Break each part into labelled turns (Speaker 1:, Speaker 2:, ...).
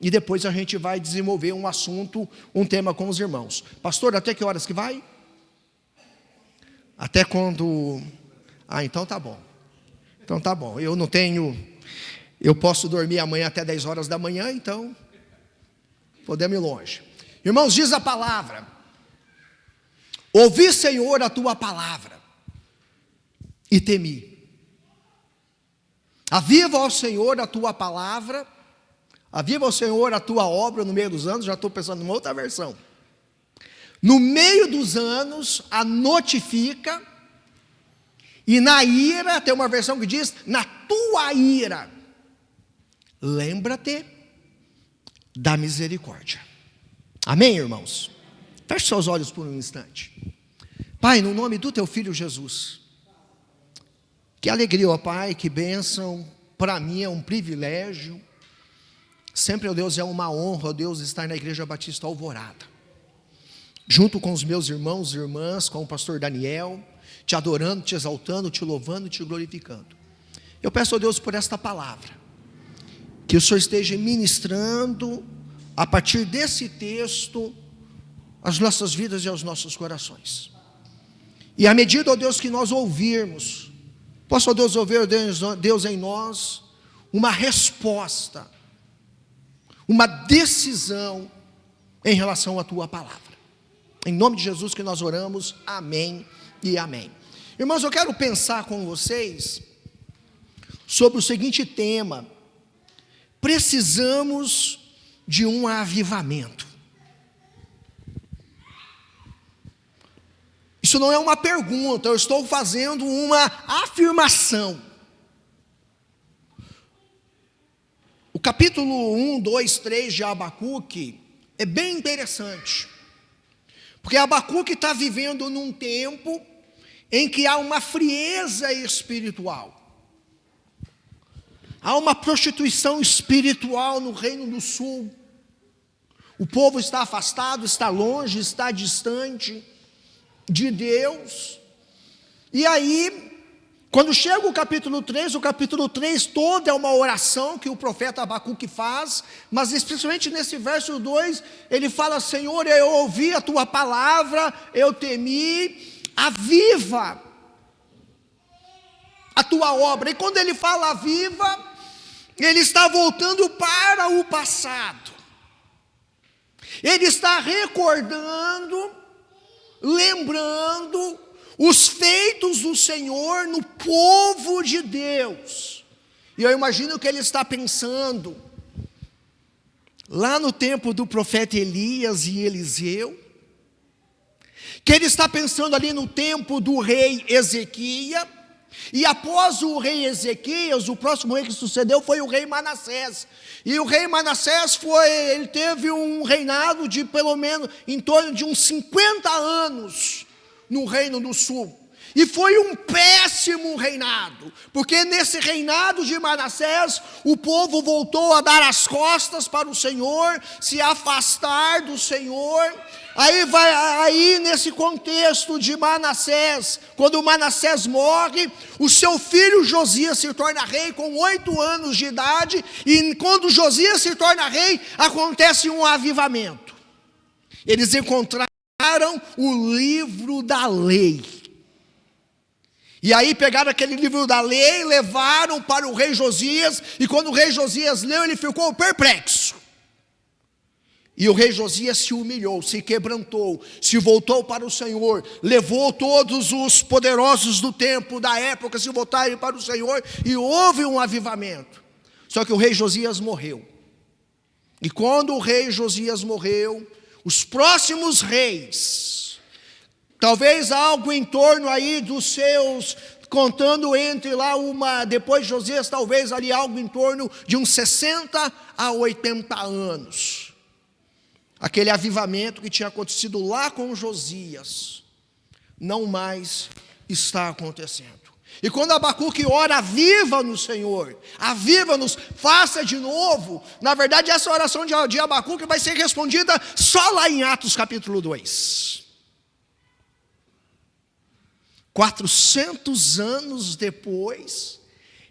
Speaker 1: E depois a gente vai desenvolver um assunto, um tema com os irmãos. Pastor, até que horas que vai? Até quando... então tá bom. Então tá bom. Eu posso dormir amanhã até 10 horas da manhã, então podemos ir longe. Irmãos, diz a palavra: ouvi, Senhor, a tua palavra e temi. Aviva, ó Senhor, a tua palavra, aviva, ó Senhor, a tua obra no meio dos anos. Já estou pensando em uma outra versão. No meio dos anos, a notifica. E na ira, tem uma versão que diz: na tua ira, lembra-te da misericórdia. Amém, irmãos? Feche seus olhos por um instante. Pai, no nome do teu Filho Jesus, que alegria, ó Pai, que bênção, para mim é um privilégio, sempre, ó Deus, é uma honra, ó Deus, estar na Igreja Batista Alvorada, junto com os meus irmãos e irmãs, com o pastor Daniel, te adorando, te exaltando, te louvando, te glorificando. Eu peço, ó Deus, por esta palavra, que o Senhor esteja ministrando, a partir desse texto, as nossas vidas e aos nossos corações. E à medida, ó Deus, que nós ouvirmos, possa, ó Deus, ouvir, Deus, em nós, uma resposta, uma decisão em relação à tua palavra. Em nome de Jesus que nós oramos, amém e amém. Irmãos, eu quero pensar com vocês sobre o seguinte tema: precisamos de um avivamento. Isso não é uma pergunta, eu estou fazendo uma afirmação. O capítulo 1, 2, 3 de Abacuque é bem interessante, porque Abacuque está vivendo num tempo em que há uma frieza espiritual, há uma prostituição espiritual no Reino do Sul. O povo está afastado, está longe, está distante de Deus. E aí, quando chega o capítulo 3 todo é uma oração que o profeta Abacuque faz, mas especialmente nesse verso 2, ele fala: Senhor, eu ouvi a tua palavra, eu temi, aviva a tua obra. E quando ele fala aviva, ele está voltando para o passado, ele está recordando, lembrando os feitos do Senhor no povo de Deus. E eu imagino que ele está pensando lá no tempo do profeta Elias e Eliseu, que ele está pensando ali no tempo do rei Ezequias, e após o rei Ezequias, o próximo rei que sucedeu foi o rei Manassés. E o rei Manassés ele teve um reinado de pelo menos em torno de uns 50 anos no Reino do Sul. E foi um péssimo reinado, porque nesse reinado de Manassés, o povo voltou a dar as costas para o Senhor, se afastar do Senhor. Aí nesse contexto de Manassés, quando Manassés morre, o seu filho Josias se torna rei com 8 anos de idade, e quando Josias se torna rei, acontece um avivamento. Eles encontraram o livro da lei. E aí pegaram aquele livro da lei, levaram para o rei Josias, e quando o rei Josias leu, ele ficou perplexo. E o rei Josias se humilhou, se quebrantou, se voltou para o Senhor, levou todos os poderosos do tempo, da época, se voltarem para o Senhor, e houve um avivamento. Só que o rei Josias morreu. E quando o rei Josias morreu, os próximos reis, talvez algo em torno aí dos seus, contando entre lá depois de Josias, talvez ali algo em torno de uns 60 a 80 anos. Aquele avivamento que tinha acontecido lá com Josias, não mais está acontecendo. E quando Abacuque ora: aviva-nos, Senhor, aviva-nos, faça de novo. Na verdade, essa oração de Abacuque vai ser respondida só lá em Atos capítulo 2. 400 anos depois,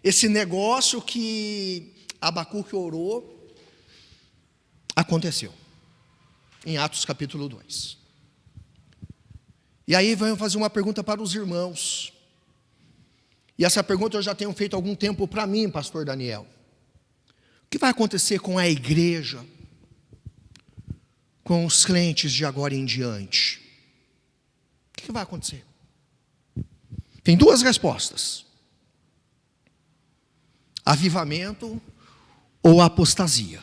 Speaker 1: esse negócio que Abacuque orou, aconteceu, em Atos capítulo 2. E aí vamos fazer uma pergunta para os irmãos. E essa pergunta eu já tenho feito há algum tempo para mim, pastor Daniel. O que vai acontecer com a igreja, com os crentes de agora em diante? O que vai acontecer? Tem duas respostas: avivamento ou apostasia.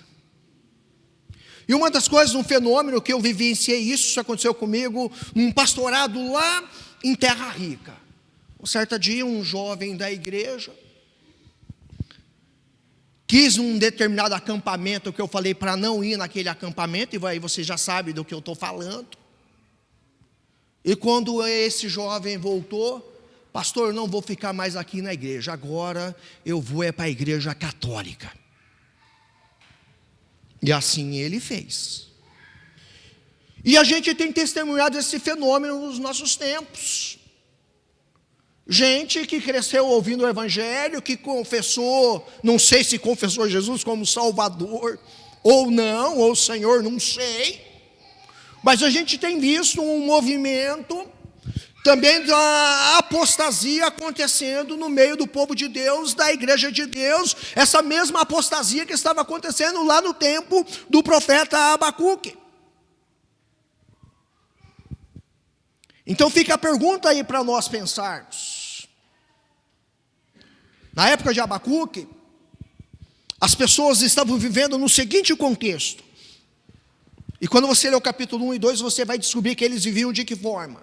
Speaker 1: E uma das coisas, um fenômeno que eu vivenciei, isso aconteceu comigo num pastorado lá em Terra Rica. Um certo dia, um jovem da igreja quis um determinado acampamento que eu falei para não ir naquele acampamento, e aí você já sabe do que eu estou falando. E quando esse jovem voltou: pastor, eu não vou ficar mais aqui na igreja, agora eu vou para a igreja católica. E assim ele fez. E a gente tem testemunhado esse fenômeno nos nossos tempos. Gente que cresceu ouvindo o evangelho, que confessou, não sei se confessou Jesus como Salvador ou não, ou Senhor, não sei. Mas a gente tem visto um movimento também da apostasia acontecendo no meio do povo de Deus, da igreja de Deus, essa mesma apostasia que estava acontecendo lá no tempo do profeta Abacuque. Então fica a pergunta aí para nós pensarmos. Na época de Abacuque, as pessoas estavam vivendo no seguinte contexto. E quando você lê o capítulo 1 e 2, você vai descobrir que eles viviam de que forma?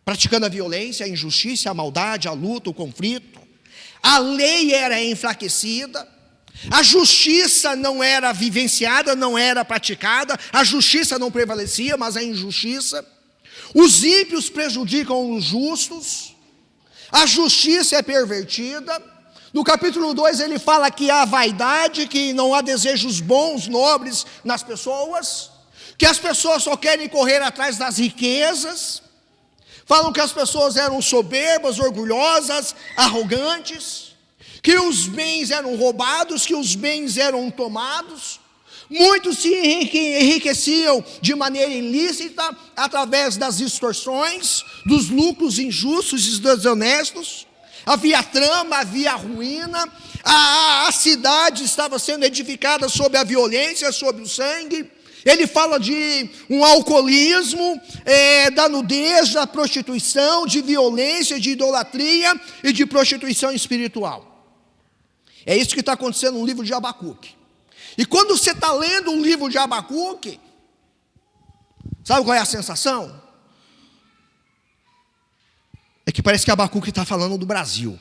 Speaker 1: Praticando a violência, a injustiça, a maldade, a luta, o conflito. A lei era enfraquecida, a justiça não era vivenciada, não era praticada, a justiça não prevalecia, mas a injustiça. Os ímpios prejudicam os justos, a justiça é pervertida. No capítulo 2 ele fala que há vaidade, que não há desejos bons, nobres nas pessoas, que as pessoas só querem correr atrás das riquezas. Falam que as pessoas eram soberbas, orgulhosas, arrogantes, que os bens eram roubados, que os bens eram tomados. Muitos se enriqueciam de maneira ilícita, através das extorsões, dos lucros injustos e desonestos. Havia trama, havia ruína, a cidade estava sendo edificada sobre a violência, sobre o sangue. Ele fala de um alcoolismo, da nudez, da prostituição, de violência, de idolatria e de prostituição espiritual. É isso que está acontecendo no livro de Abacuque. E quando você está lendo o livro de Abacuque, sabe qual é a sensação? É que parece que Abacuque está falando do Brasil.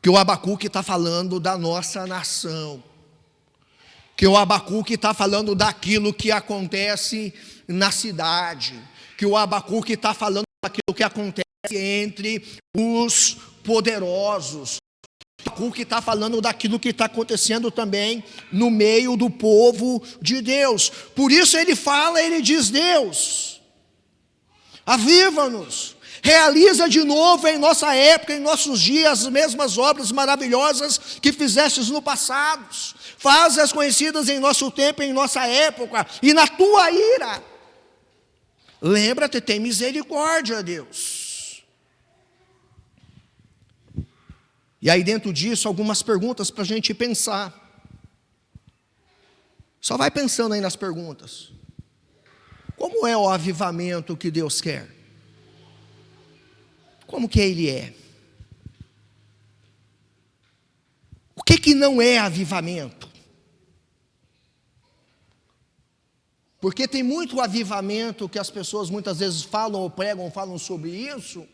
Speaker 1: Que o Abacuque está falando da nossa nação. Que o Abacuque está falando daquilo que acontece na cidade. Que o Abacuque está falando daquilo que acontece entre os poderosos. O Abacuque está falando daquilo que está acontecendo também no meio do povo de Deus. Por isso ele fala, ele diz: Deus, aviva-nos, realiza de novo em nossa época, em nossos dias, as mesmas obras maravilhosas que fizestes no passado. Faz-as conhecidas em nosso tempo, em nossa época, e na tua ira. Lembra-te, tem misericórdia, Deus. E aí dentro disso, algumas perguntas para a gente pensar. Só vai pensando aí nas perguntas. Como é o avivamento que Deus quer? Como que Ele é? O que não é avivamento? Porque tem muito avivamento que as pessoas muitas vezes falam ou pregam, falam sobre isso.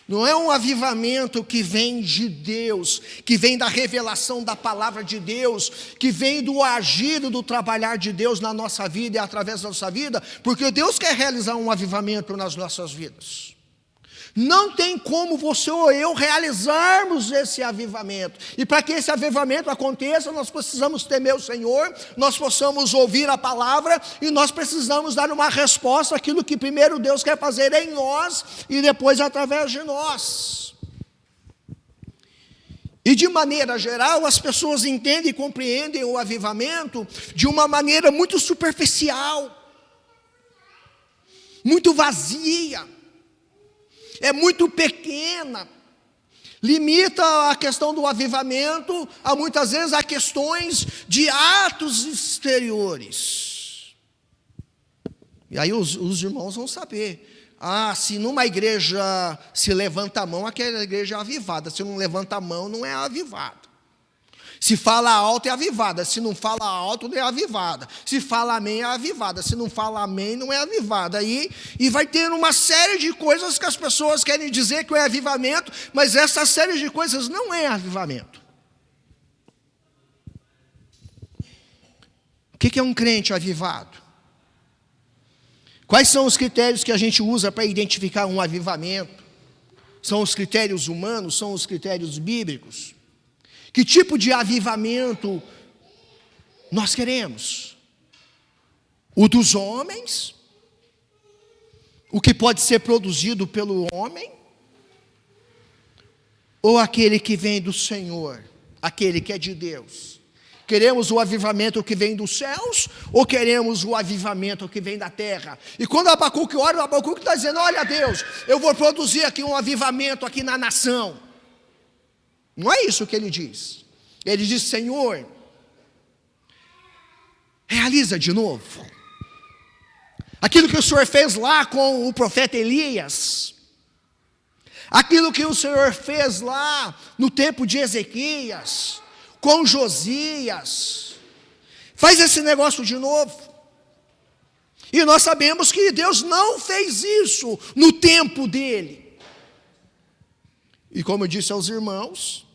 Speaker 1: Não é um avivamento que vem de Deus, que vem da revelação da palavra de Deus, que vem do agir, do trabalhar de Deus na nossa vida e através da nossa vida, porque Deus quer realizar um avivamento nas nossas vidas. Não tem como você ou eu realizarmos esse avivamento. E para que esse avivamento aconteça, nós precisamos temer o Senhor, nós possamos ouvir a palavra e nós precisamos dar uma resposta àquilo que primeiro Deus quer fazer em nós e depois através de nós. E de maneira geral, as pessoas entendem e compreendem o avivamento de uma maneira muito superficial, muito vazia, é muito pequena, limita a questão do avivamento a muitas vezes a questões de atos exteriores. E aí os irmãos vão saber, se numa igreja se levanta a mão, aquela igreja é avivada, se não levanta a mão não é avivada. Se fala alto é avivada, se não fala alto não é avivada. Se fala amém é avivada, se não fala amém não é avivada. E vai ter uma série de coisas que as pessoas querem dizer que é avivamento, mas essa série de coisas não é avivamento. O que é um crente avivado? Quais são os critérios que a gente usa para identificar um avivamento? São os critérios humanos? São os critérios bíblicos? Que tipo de avivamento nós queremos? O dos homens? O que pode ser produzido pelo homem? Ou aquele que vem do Senhor? Aquele que é de Deus? Queremos o avivamento que vem dos céus? Ou queremos o avivamento que vem da terra? E quando Abacuque ora, o Abacuque está dizendo, olha Deus, eu vou produzir aqui um avivamento aqui na nação. Não é isso que ele diz. Ele diz, Senhor, realiza de novo aquilo que o Senhor fez lá com o profeta Elias, aquilo que o Senhor fez lá no tempo de Ezequias, com Josias. Faz esse negócio de novo. E nós sabemos que Deus não fez isso no tempo dele. E como eu disse aos irmãos,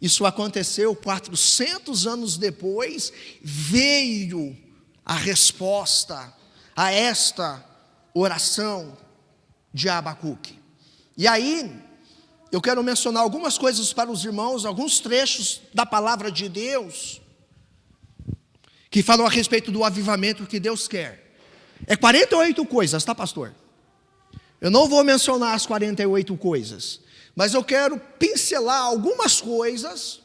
Speaker 1: isso aconteceu 400 anos depois, veio a resposta a esta oração de Abacuque. E aí, eu quero mencionar algumas coisas para os irmãos, alguns trechos da palavra de Deus, que falam a respeito do avivamento que Deus quer. É 48 coisas, tá, pastor? Eu não vou mencionar as 48 coisas, mas eu quero pincelar algumas coisas,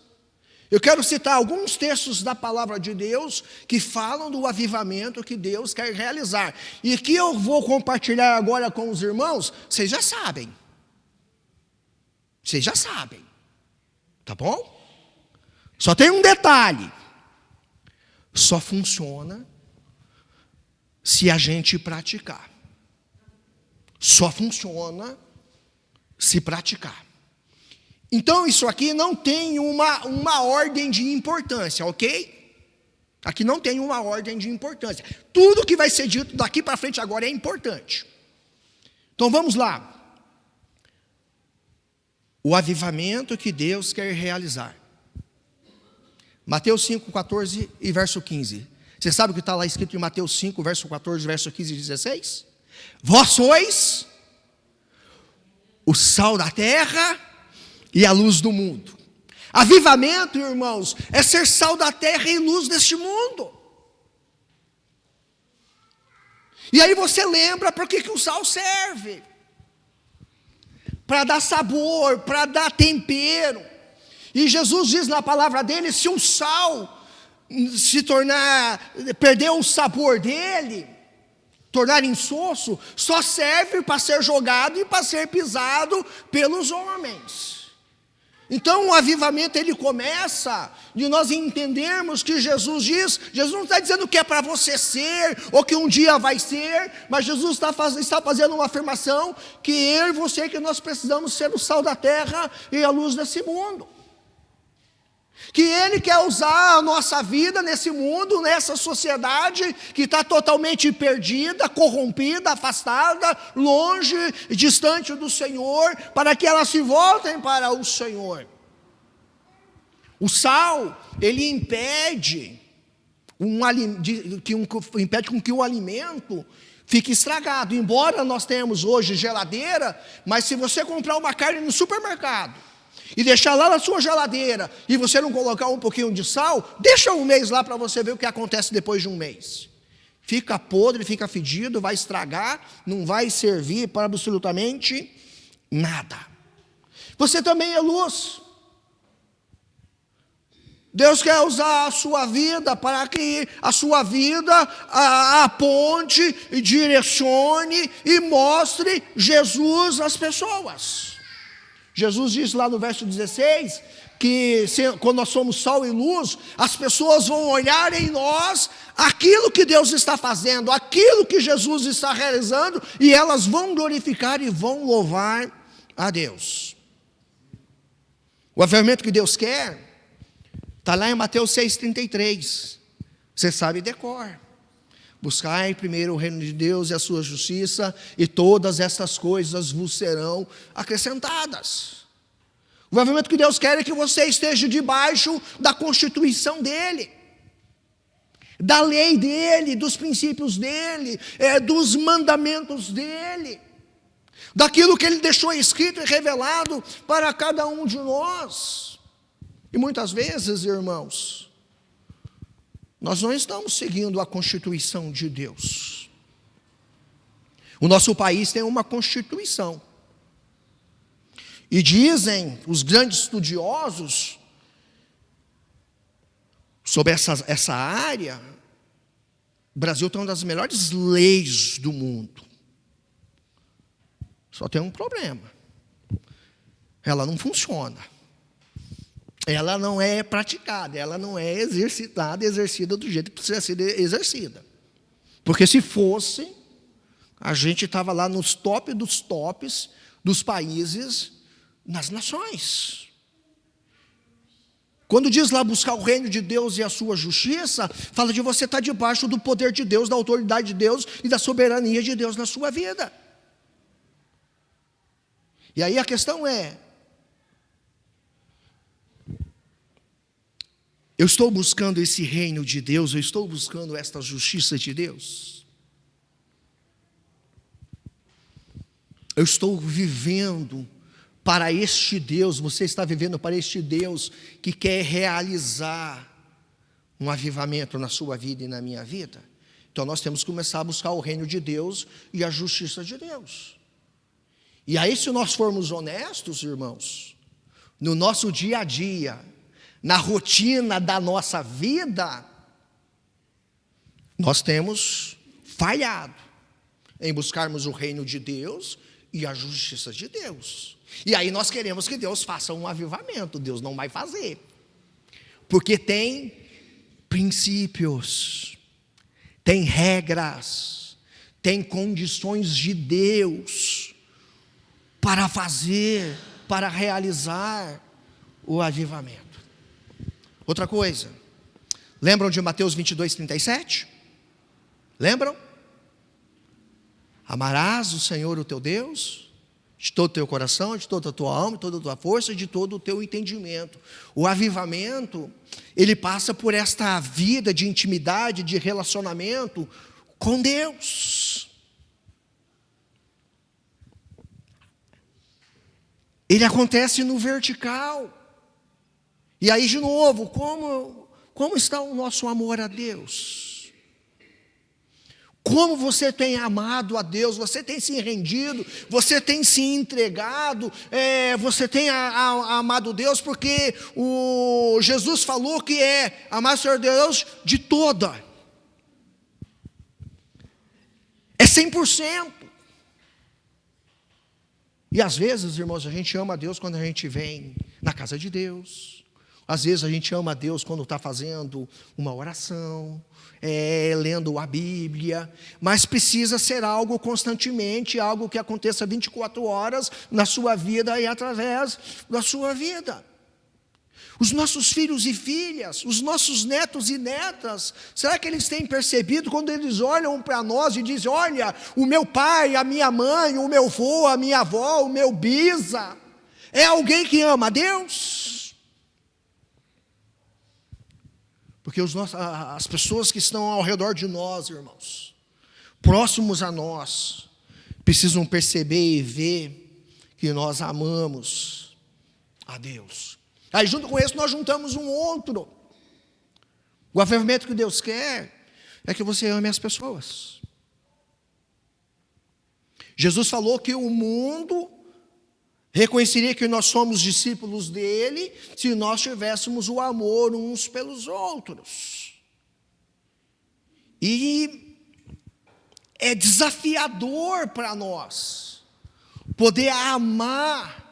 Speaker 1: eu quero citar alguns textos da palavra de Deus que falam do avivamento que Deus quer realizar. E que eu vou compartilhar agora com os irmãos, vocês já sabem. Vocês já sabem. Tá bom? Só tem um detalhe. Só funciona se a gente praticar. Só funciona se praticar. Então isso aqui não tem uma ordem de importância, ok? Aqui não tem uma ordem de importância. Tudo que vai ser dito daqui para frente agora é importante. Então vamos lá. O avivamento que Deus quer realizar. Mateus 5, 14 e verso 15. Você sabe o que está lá escrito em Mateus 5, verso 14, verso 15 e 16? Vós sois o sal da terra e a luz do mundo. Avivamento, irmãos, é ser sal da terra e luz deste mundo. E aí você lembra para que o sal serve. Para dar sabor, para dar tempero. E Jesus diz na palavra dele, se um sal perder o sabor dele, tornar insosso, só serve para ser jogado e para ser pisado pelos homens. Então o avivamento ele começa de nós entendermos que Jesus não está dizendo que é para você ser, ou que um dia vai ser, mas Jesus está fazendo uma afirmação que eu e você, que nós precisamos ser o sal da terra e a luz desse mundo. Que Ele quer usar a nossa vida nesse mundo, nessa sociedade que está totalmente perdida, corrompida, afastada, longe, distante do Senhor, para que elas se voltem para o Senhor. O sal, ele impede com que o alimento fique estragado. Embora nós tenhamos hoje geladeira, mas se você comprar uma carne no supermercado, e deixar lá na sua geladeira, e você não colocar um pouquinho de sal, deixa um mês lá para você ver o que acontece depois de um mês. Fica podre, fica fedido, vai estragar, não vai servir para absolutamente nada. Você também é luz. Deus quer usar a sua vida para que a sua vida aponte, direcione e mostre Jesus às pessoas. Jesus diz lá no verso 16, que quando nós somos sal e luz, as pessoas vão olhar em nós aquilo que Deus está fazendo, aquilo que Jesus está realizando, e elas vão glorificar e vão louvar a Deus. O avivamento que Deus quer está lá em Mateus 6,33. Você sabe de cor. Buscai primeiro o reino de Deus e a sua justiça, e todas estas coisas vos serão acrescentadas. O avivamento que Deus quer é que você esteja debaixo da constituição dEle, da lei dEle, dos princípios dEle, dos mandamentos dEle, daquilo que Ele deixou escrito e revelado para cada um de nós. E muitas vezes, irmãos, nós não estamos seguindo a Constituição de Deus. O nosso país tem uma Constituição. E dizem os grandes estudiosos sobre essa área, o Brasil tem uma das melhores leis do mundo. Só tem um problema: ela não funciona, ela não é praticada, ela não é exercitada, exercida do jeito que precisa ser exercida. Porque se fosse, a gente estava lá nos top dos tops dos países nas nações. Quando diz lá buscar o reino de Deus e a sua justiça, fala de você estar debaixo do poder de Deus, da autoridade de Deus e da soberania de Deus na sua vida. E aí a questão é: eu estou buscando esse reino de Deus, eu estou buscando esta justiça de Deus? Eu estou vivendo para este Deus, você está vivendo para este Deus que quer realizar um avivamento na sua vida e na minha vida? Então nós temos que começar a buscar o reino de Deus e a justiça de Deus. E aí, se nós formos honestos, irmãos, no nosso dia a dia, na rotina da nossa vida, nós temos falhado em buscarmos o reino de Deus e a justiça de Deus. E aí nós queremos que Deus faça um avivamento. Deus não vai fazer, porque tem princípios, tem regras, tem condições de Deus para fazer, para realizar o avivamento. Outra coisa, lembram de Mateus 22:37? Lembram? Amarás o Senhor o teu Deus de todo o teu coração, de toda a tua alma, de toda a tua força, de todo o teu entendimento. O avivamento, ele passa por esta vida de intimidade, de relacionamento com Deus. Ele acontece no vertical. E aí, de novo, como está o nosso amor a Deus? Como você tem amado a Deus, você tem se rendido, você tem se entregado, você tem amado Deus, porque Jesus falou que é amar o Senhor Deus de toda. É 100%. E às vezes, irmãos, a gente ama a Deus quando a gente vem na casa de Deus. Às vezes a gente ama a Deus quando está fazendo uma oração, lendo a Bíblia, mas precisa ser algo constantemente, algo que aconteça 24 horas na sua vida e através da sua vida. Os nossos filhos e filhas, os nossos netos e netas, será que eles têm percebido quando eles olham para nós e dizem: olha, o meu pai, a minha mãe, o meu avô, a minha avó, o meu bisa, é alguém que ama a Deus? Porque as pessoas que estão ao redor de nós, irmãos, próximos a nós, precisam perceber e ver que nós amamos a Deus. Aí junto com isso nós juntamos um outro. O avivamento que Deus quer é que você ame as pessoas. Jesus falou que o mundo reconheceria que nós somos discípulos dele se nós tivéssemos o amor uns pelos outros. E é desafiador para nós poder amar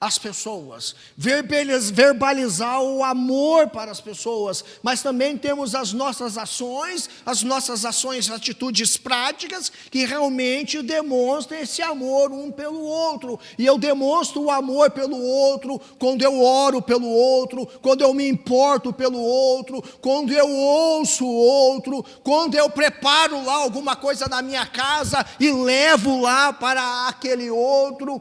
Speaker 1: as pessoas, verbalizar o amor para as pessoas, mas também temos as nossas ações, atitudes práticas, que realmente demonstram esse amor um pelo outro. E eu demonstro o amor pelo outro quando eu oro pelo outro, quando eu me importo pelo outro, quando eu ouço o outro, quando eu preparo lá alguma coisa na minha casa e levo lá para aquele outro,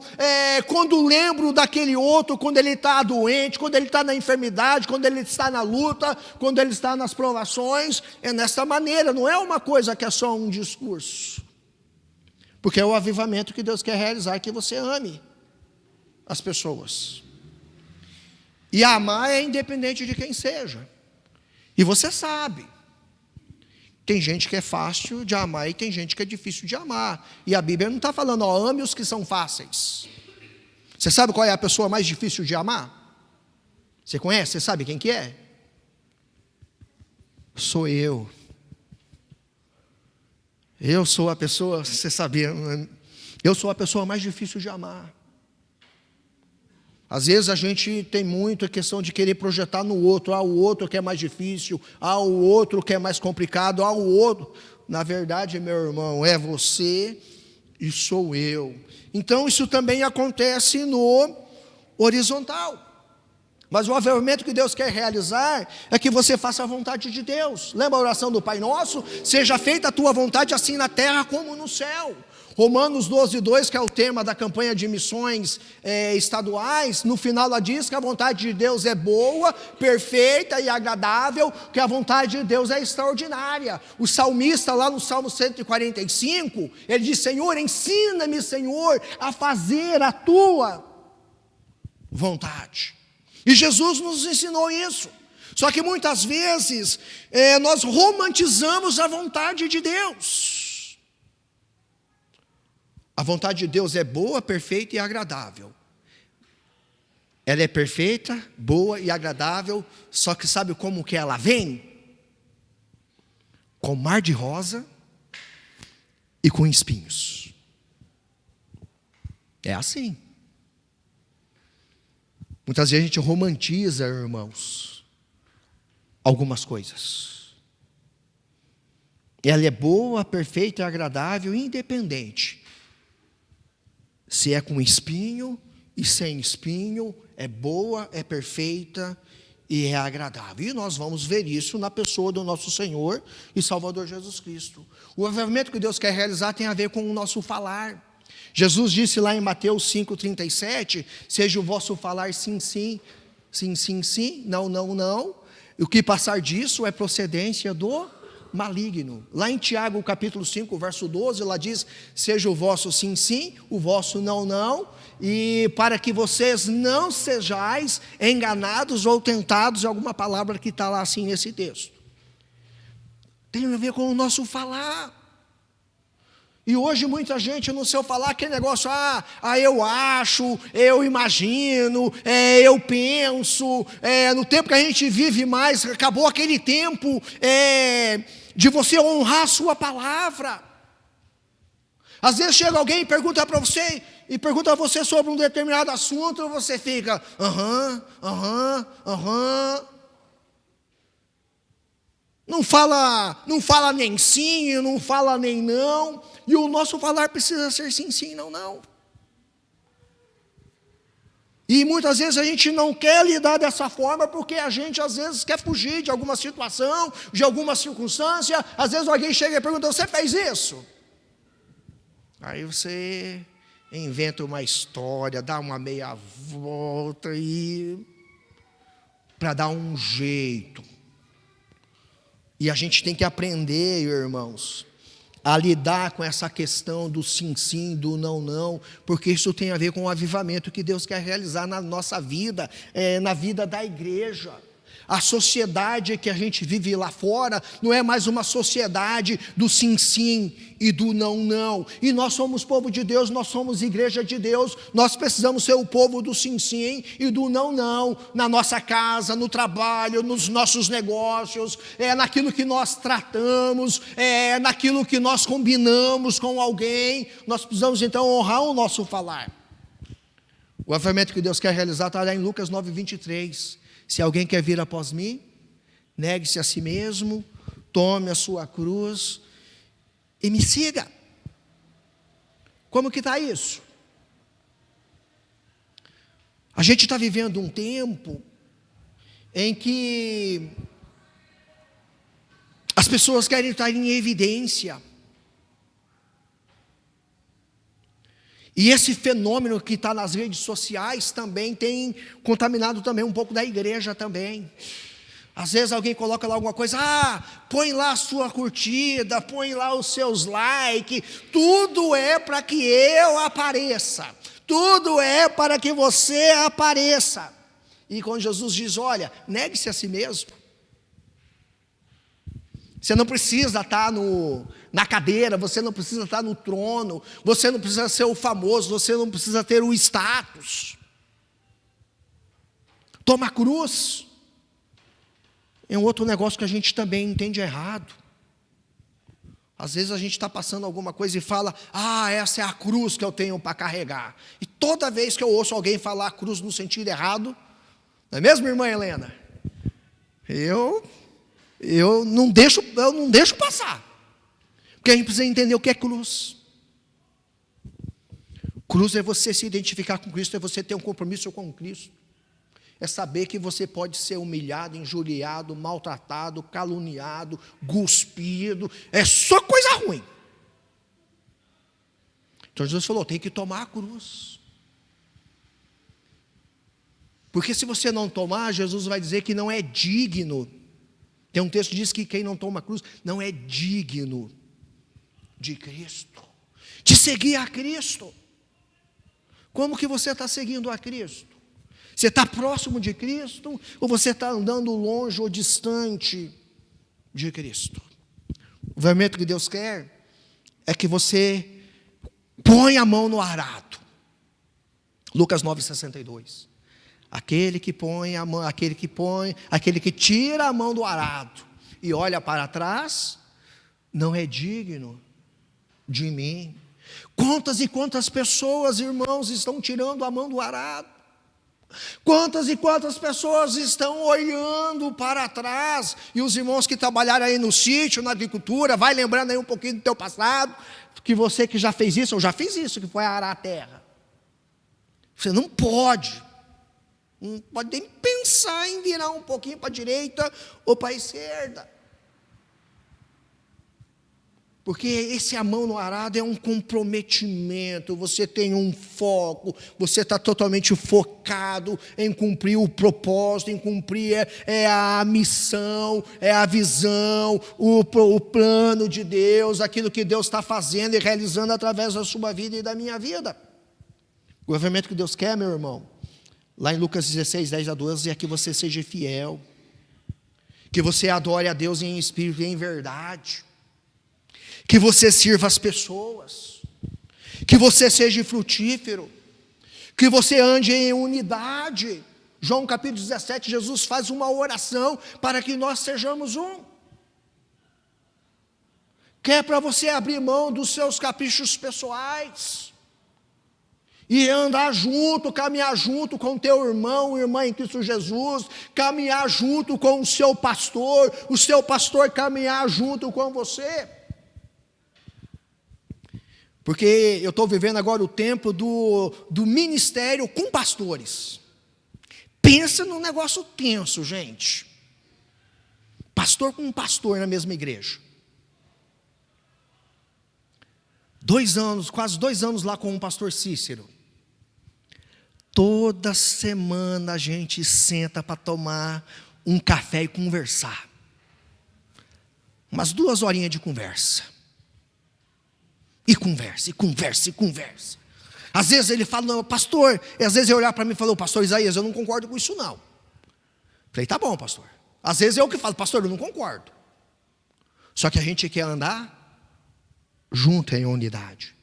Speaker 1: quando lembro daquele outro, quando ele está doente, quando ele está na enfermidade, quando ele está na luta, quando ele está nas provações. É nessa maneira, não é uma coisa que é só um discurso, porque é o avivamento que Deus quer realizar, que você ame as pessoas. E amar é independente de quem seja, e você sabe, tem gente que é fácil de amar e tem gente que é difícil de amar, e a Bíblia não está falando, ame os que são fáceis. Você sabe qual é a pessoa mais difícil de amar? Você conhece? Você sabe quem que é? Sou eu. Eu sou a pessoa, você sabia, eu sou a pessoa mais difícil de amar. Às vezes a gente tem muito a questão de querer projetar no outro, o outro que é mais difícil, o outro que é mais complicado, o outro. Na verdade, meu irmão, é você e sou eu. Então isso também acontece no horizontal. Mas o avivamento que Deus quer realizar é que você faça a vontade de Deus. Lembra a oração do Pai Nosso? Seja feita a tua vontade assim na terra como no céu. Romanos 12:2, que é o tema da campanha de missões estaduais, no final ela diz que a vontade de Deus é boa, perfeita e agradável, que a vontade de Deus é extraordinária. O salmista lá no Salmo 145, ele diz, Senhor, ensina-me, Senhor, a fazer a tua vontade. E Jesus nos ensinou isso. Só que muitas vezes nós romantizamos a vontade de Deus. A vontade de Deus é boa, perfeita e agradável. Ela é perfeita, boa e agradável, só que sabe como que ela vem? Com mar de rosa e com espinhos. É assim. Muitas vezes a gente romantiza, irmãos, algumas coisas. Ela é boa, perfeita e agradável, independente se é com espinho e sem espinho, é boa, é perfeita e é agradável. E nós vamos ver isso na pessoa do nosso Senhor e Salvador Jesus Cristo. O avivamento que Deus quer realizar tem a ver com o nosso falar. Jesus disse lá em Mateus 5,37, seja o vosso falar sim, sim, sim, sim, sim, não, não, não. O que passar disso é procedência do maligno. Lá em Tiago capítulo 5, verso 12, ela diz, seja o vosso sim, sim, o vosso não, não, e para que vocês não sejais enganados ou tentados, alguma palavra que está lá assim nesse texto. Tem a ver com o nosso falar. E hoje muita gente no seu falar, aquele negócio, eu acho, eu imagino, eu penso, no tempo que a gente vive mais, acabou aquele tempo de você honrar a sua palavra. Às vezes chega alguém e pergunta para você, pergunta a você sobre um determinado assunto, e você fica, Não fala nem sim, não fala nem não, e o nosso falar precisa ser sim, sim, não, não. E muitas vezes a gente não quer lidar dessa forma, porque a gente às vezes quer fugir de alguma situação, de alguma circunstância. Às vezes alguém chega e pergunta, você fez isso? Aí você inventa uma história, dá uma meia volta para dar um jeito. E a gente tem que aprender, irmãos, a lidar com essa questão do sim, sim, do não, não, porque isso tem a ver com o avivamento que Deus quer realizar na nossa vida, na vida da igreja. A sociedade que a gente vive lá fora não é mais uma sociedade do sim, sim e do não, não. E nós somos povo de Deus, nós somos igreja de Deus, nós precisamos ser o povo do sim, sim e do não, não, na nossa casa, no trabalho, nos nossos negócios, naquilo que nós tratamos, naquilo que nós combinamos com alguém. Nós precisamos então honrar o nosso falar. O avivamento que Deus quer realizar está lá em Lucas 9:23. Se alguém quer vir após mim, negue-se a si mesmo, tome a sua cruz e me siga. Como que está isso? A gente está vivendo um tempo em que as pessoas querem estar em evidência. E esse fenômeno que está nas redes sociais também tem contaminado também um pouco da igreja também. Às vezes alguém coloca lá alguma coisa, põe lá a sua curtida, põe lá os seus likes, tudo é para que eu apareça, tudo é para que você apareça. E quando Jesus diz, olha, negue-se a si mesmo. Você não precisa estar na cadeira, você não precisa estar no trono, você não precisa ser o famoso, você não precisa ter o status. Toma a cruz. É um outro negócio que a gente também entende errado. Às vezes a gente está passando alguma coisa e fala, essa é a cruz que eu tenho para carregar. E toda vez que eu ouço alguém falar cruz no sentido errado, não é mesmo, irmã Helena? Eu não deixo passar. Porque a gente precisa entender o que é cruz. Cruz é você se identificar com Cristo, é você ter um compromisso com Cristo. É saber que você pode ser humilhado, injuriado, maltratado, caluniado, cuspido. É só coisa ruim. Então Jesus falou, tem que tomar a cruz. Porque se você não tomar, Jesus vai dizer que não é digno. Tem um texto que diz que quem não toma a cruz não é digno de Cristo, de seguir a Cristo. Como que você está seguindo a Cristo? Você está próximo de Cristo ou você está andando longe ou distante de Cristo? O avivamento que Deus quer é que você põe a mão no arado. Lucas 9:62. Aquele que tira a mão do arado e olha para trás, não é digno de mim. Quantas e quantas pessoas, irmãos, estão tirando a mão do arado? Quantas e quantas pessoas estão olhando para trás? E os irmãos que trabalharam aí no sítio, na agricultura, vai lembrando aí um pouquinho do teu passado, que você que já fez isso, eu já fiz isso, que foi arar a terra. Você não pode nem pensar em virar um pouquinho para a direita ou para a esquerda. Porque esse a mão no arado é um comprometimento, você tem um foco, você está totalmente focado em cumprir o propósito, em cumprir a missão, a visão, o plano de Deus, aquilo que Deus está fazendo e realizando através da sua vida e da minha vida. O avivamento que Deus quer, meu irmão, lá em Lucas 16:10-12, é que você seja fiel, que você adore a Deus em espírito e em verdade, que você sirva as pessoas, que você seja frutífero, que você ande em unidade. João capítulo 17, Jesus faz uma oração para que nós sejamos um. Que é para você abrir mão dos seus caprichos pessoais e andar junto, caminhar junto com o teu irmão, irmã em Cristo Jesus, caminhar junto com o seu pastor caminhar junto com você. Porque eu estou vivendo agora o tempo do ministério com pastores. Pensa num negócio tenso, gente. Pastor com pastor na mesma igreja. Quase 2 anos lá com o pastor Cícero. Toda semana a gente senta para tomar um café e conversar. Umas 2 horinhas de conversa. E conversa. Às vezes ele fala, não, pastor, e às vezes ele olhar para mim e fala, pastor Isaías, eu não concordo com isso não. Falei, tá bom, pastor, Às vezes é o que falo, pastor, eu não concordo. Só que a gente quer andar junto em unidade.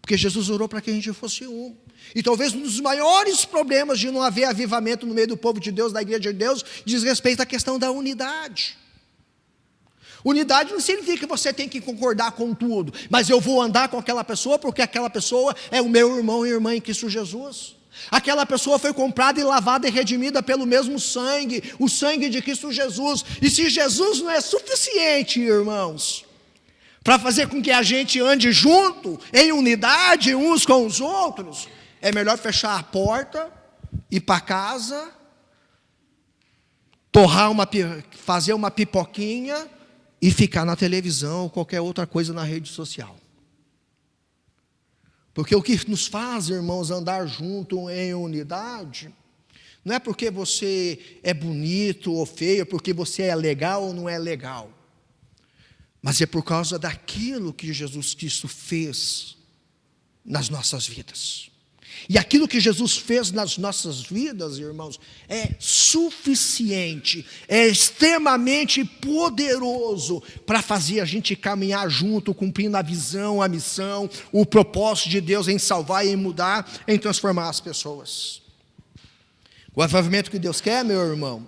Speaker 1: Porque Jesus orou para que a gente fosse um. E talvez um dos maiores problemas de não haver avivamento no meio do povo de Deus, da igreja de Deus, diz respeito à questão da unidade. Unidade não significa que você tem que concordar com tudo, mas eu vou andar com aquela pessoa porque aquela pessoa é o meu irmão e irmã em Cristo Jesus. Aquela pessoa foi comprada e lavada e redimida pelo mesmo sangue, o sangue de Cristo Jesus. E se Jesus não é suficiente, irmãos, para fazer com que a gente ande junto, em unidade, uns com os outros, é melhor fechar a porta, ir para casa, fazer uma pipoquinha e ficar na televisão ou qualquer outra coisa na rede social. Porque o que nos faz, irmãos, andar junto em unidade, não é porque você é bonito ou feio, porque você é legal ou não é legal, mas é por causa daquilo que Jesus Cristo fez nas nossas vidas. E aquilo que Jesus fez nas nossas vidas, irmãos, é suficiente, é extremamente poderoso para fazer a gente caminhar junto, cumprindo a visão, a missão, o propósito de Deus em salvar, em mudar, em transformar as pessoas. O avivamento que Deus quer, meu irmão,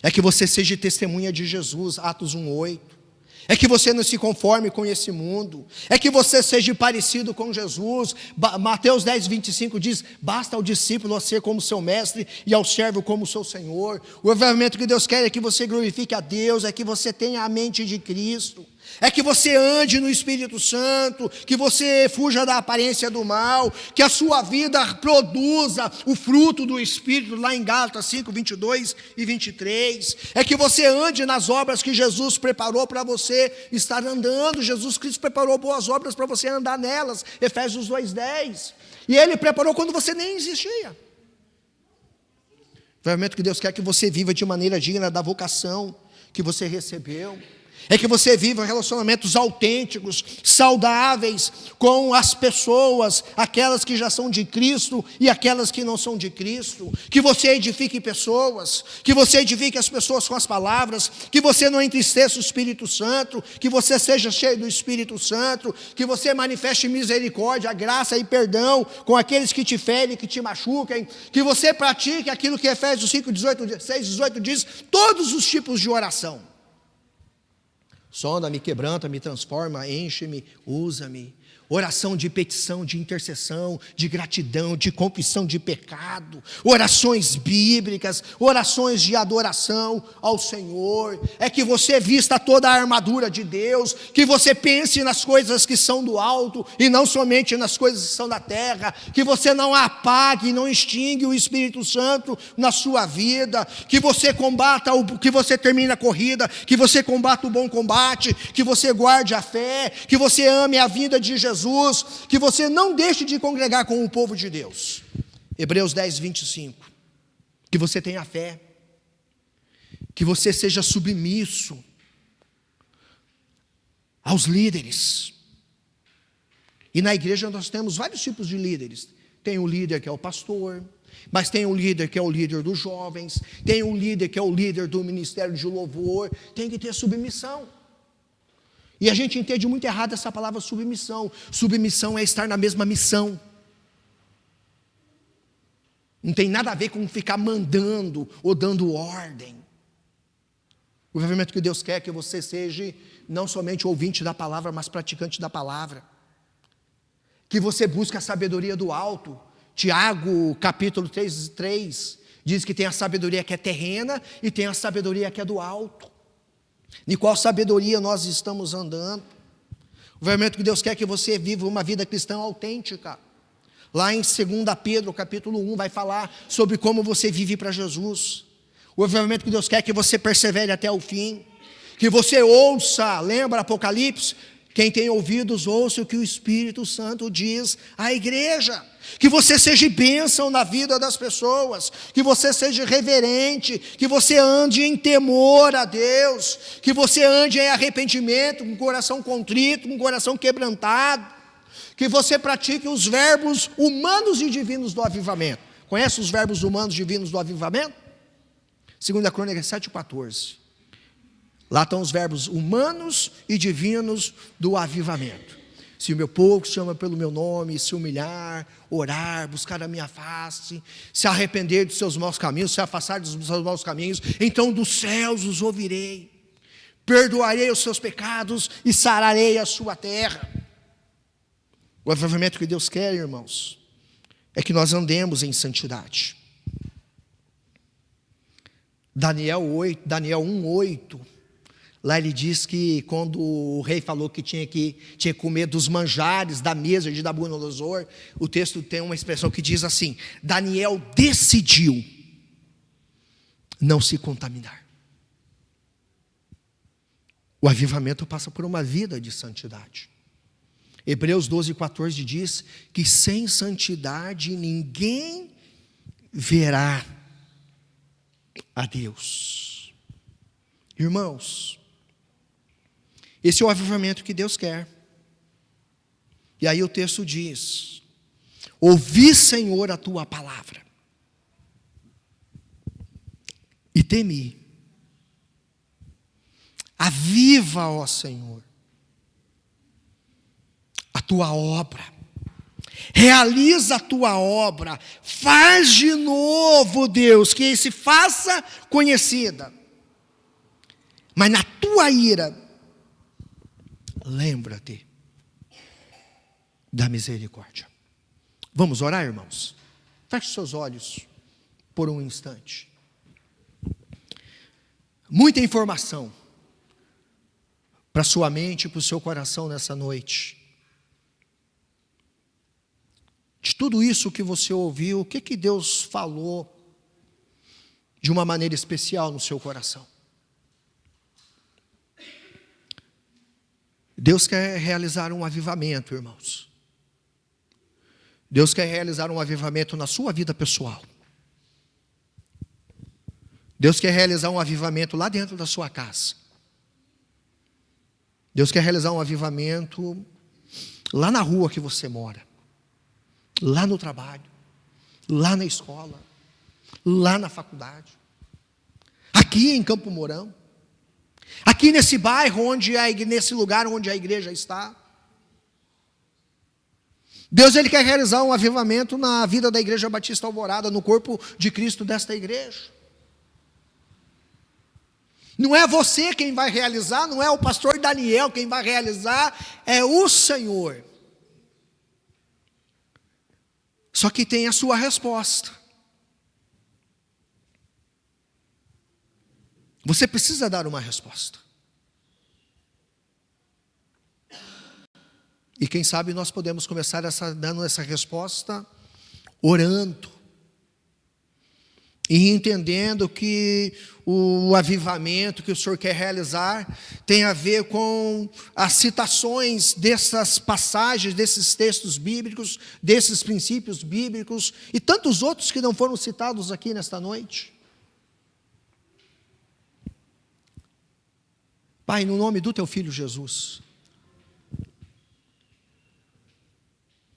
Speaker 1: é que você seja testemunha de Jesus, Atos 1:8. É que você não se conforme com esse mundo, é que você seja parecido com Jesus. Mateus 10:25 diz, basta ao discípulo a ser como seu mestre e ao servo como seu Senhor. O avivamento que Deus quer é que você glorifique a Deus, é que você tenha a mente de Cristo, é que você ande no Espírito Santo, que você fuja da aparência do mal, que a sua vida produza o fruto do Espírito, lá em Gálatas 5:22 e 23, é que você ande nas obras que Jesus preparou para você estar andando. Jesus Cristo preparou boas obras para você andar nelas, Efésios 2:10, e Ele preparou quando você nem existia. O avivamento que Deus quer é que você viva de maneira digna da vocação que você recebeu. É que você viva relacionamentos autênticos, saudáveis com as pessoas, aquelas que já são de Cristo e aquelas que não são de Cristo. Que você edifique pessoas, que você edifique as pessoas com as palavras, que você não entristeça o Espírito Santo, que você seja cheio do Espírito Santo, que você manifeste misericórdia, graça e perdão com aqueles que te ferem, que te machuquem, que você pratique aquilo que Efésios 6:18 diz, todos os tipos de oração. Sonda-me, quebranta, me transforma, enche-me, usa-me. Oração de petição, de intercessão, de gratidão, de confissão de pecado, orações bíblicas, orações de adoração ao Senhor. É que você vista toda a armadura de Deus, que você pense nas coisas que são do alto e não somente nas coisas que são da terra, que você não apague, não extingue o Espírito Santo na sua vida, que você combata, que você termine a corrida, que você combata o bom combate, que você guarde a fé, que você ame a vida de Jesus, que você não deixe de congregar com o povo de Deus. Hebreus 10:25. Que você tenha fé, que você seja submisso aos líderes. E na igreja nós temos vários tipos de líderes. Tem o líder que é o pastor, mas tem o líder que é o líder dos jovens, tem o líder que é o líder do ministério de louvor. Tem que ter submissão. E a gente entende muito errado essa palavra submissão. Submissão é estar na mesma missão. Não tem nada a ver com ficar mandando ou dando ordem. O avivamento que Deus quer é que você seja não somente ouvinte da palavra, mas praticante da palavra. Que você busque a sabedoria do alto. Tiago, capítulo 3, diz que tem a sabedoria que é terrena e tem a sabedoria que é do alto. Em qual sabedoria nós estamos andando? O avivamento que Deus quer é que você viva uma vida cristã autêntica. Lá em 2 Pedro, capítulo 1, vai falar sobre como você vive para Jesus. O avivamento que Deus quer é que você persevere até o fim. Que você ouça, lembra Apocalipse? Quem tem ouvidos, ouça o que o Espírito Santo diz à igreja. Que você seja bênção na vida das pessoas, que você seja reverente, que você ande em temor a Deus, que você ande em arrependimento, com o coração contrito, com o coração quebrantado, que você pratique os verbos humanos e divinos do avivamento. Conhece os verbos humanos e divinos do avivamento? 2 Crônicas 7:14. Lá estão os verbos humanos e divinos do avivamento. Se o meu povo que se chama pelo meu nome, se humilhar, orar, buscar a minha face, se arrepender dos seus maus caminhos, se afastar dos seus maus caminhos, então dos céus os ouvirei, perdoarei os seus pecados e sararei a sua terra. O avivamento que Deus quer, irmãos, é que nós andemos em santidade. Daniel 1:8, lá ele diz que quando o rei falou que tinha que comer dos manjares da mesa de Nabucodonosor, o texto tem uma expressão que diz assim: Daniel decidiu não se contaminar. O avivamento passa por uma vida de santidade. Hebreus 12:14 diz que sem santidade ninguém verá a Deus. Irmãos, esse é o avivamento que Deus quer. E aí o texto diz: ouvi, Senhor, a tua palavra e temi. Aviva, ó Senhor, a tua obra, realiza a tua obra, faz de novo, Deus, que se faça conhecida, mas na tua ira, lembra-te da misericórdia. Vamos orar, irmãos? Feche seus olhos por um instante. Muita informação para sua mente e para o seu coração nessa noite. De tudo isso que você ouviu, o que Deus falou de uma maneira especial no seu coração? Deus quer realizar um avivamento, irmãos. Deus quer realizar um avivamento na sua vida pessoal. Deus quer realizar um avivamento lá dentro da sua casa. Deus quer realizar um avivamento lá na rua que você mora, lá no trabalho, lá na escola, lá na faculdade, aqui em Campo Mourão, aqui nesse bairro, nesse lugar onde a igreja está. Deus, Ele quer realizar um avivamento na vida da Igreja Batista Alvorada, no corpo de Cristo desta igreja. Não é você quem vai realizar, não é o pastor Daniel quem vai realizar, é o Senhor. Só que tem a sua resposta. Você precisa dar uma resposta. E quem sabe nós podemos começar dando essa resposta orando. E entendendo que o avivamento que o Senhor quer realizar tem a ver com as citações dessas passagens, desses textos bíblicos, desses princípios bíblicos e tantos outros que não foram citados aqui nesta noite. Pai, no nome do Teu Filho Jesus,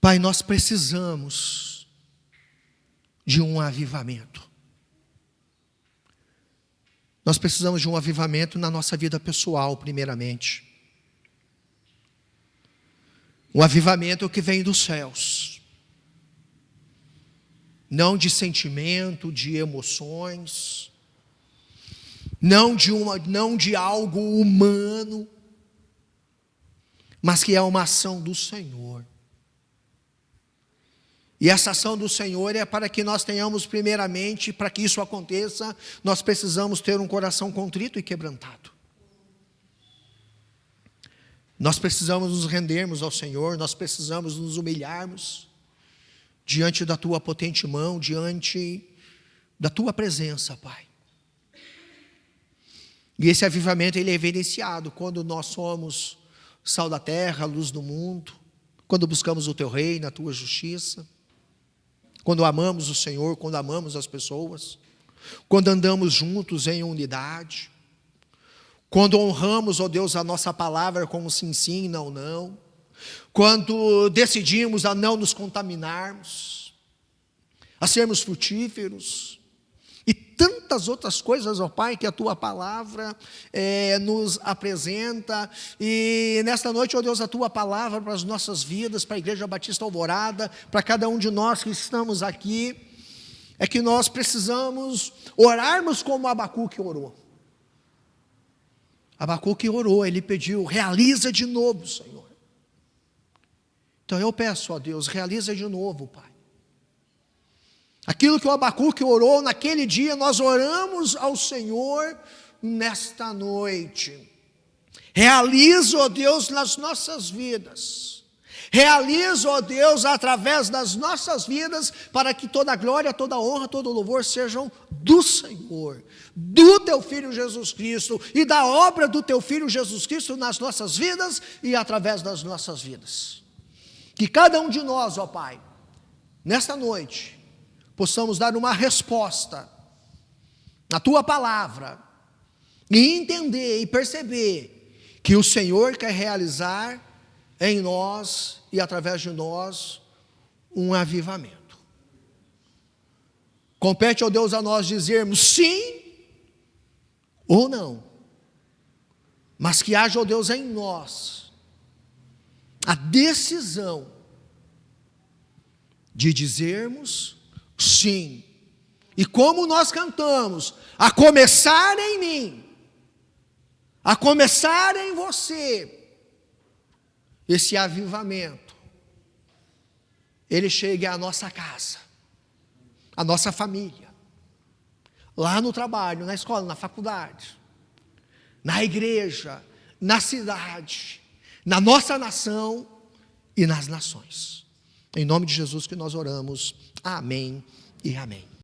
Speaker 1: Pai, nós precisamos de um avivamento. Nós precisamos de um avivamento na nossa vida pessoal, primeiramente. Um avivamento que vem dos céus. Não de sentimento, de emoções, não de algo humano, mas que é uma ação do Senhor. E essa ação do Senhor é para que nós tenhamos primeiramente, para que isso aconteça, nós precisamos ter um coração contrito e quebrantado. Nós precisamos nos rendermos ao Senhor, nós precisamos nos humilharmos diante da Tua potente mão, diante da Tua presença, Pai. E esse avivamento ele é evidenciado quando nós somos sal da terra, luz do mundo, quando buscamos o Teu reino, a Tua justiça, quando amamos o Senhor, quando amamos as pessoas, quando andamos juntos em unidade, quando honramos, ó Deus, a nossa palavra como sim, sim, não, não, quando decidimos a não nos contaminarmos, a sermos frutíferos, e tantas outras coisas, ó Pai, que a Tua palavra nos apresenta. E nesta noite, ó Deus, a Tua palavra para as nossas vidas, para a Igreja Batista Alvorada, para cada um de nós que estamos aqui, é que nós precisamos orarmos como Abacuque orou. Abacuque orou, ele pediu: realiza de novo, Senhor. Então eu peço, ó Deus, realiza de novo, Pai. Aquilo que o Abacuque orou naquele dia, nós oramos ao Senhor nesta noite. Realiza, ó Deus, nas nossas vidas. Realiza, ó Deus, através das nossas vidas, para que toda a glória, toda a honra, todo o louvor sejam do Senhor, do Teu Filho Jesus Cristo e da obra do Teu Filho Jesus Cristo nas nossas vidas e através das nossas vidas. Que cada um de nós, ó Pai, nesta noite, possamos dar uma resposta na Tua palavra e entender e perceber que o Senhor quer realizar em nós e através de nós um avivamento. Compete, ó Deus, a nós dizermos sim ou não, mas que haja, ó Deus, em nós a decisão de dizermos sim. E como nós cantamos, a começar em mim, a começar em você, esse avivamento, ele chegue à nossa casa, à nossa família, lá no trabalho, na escola, na faculdade, na igreja, na cidade, na nossa nação e nas nações. Em nome de Jesus que nós oramos. Amém e amém.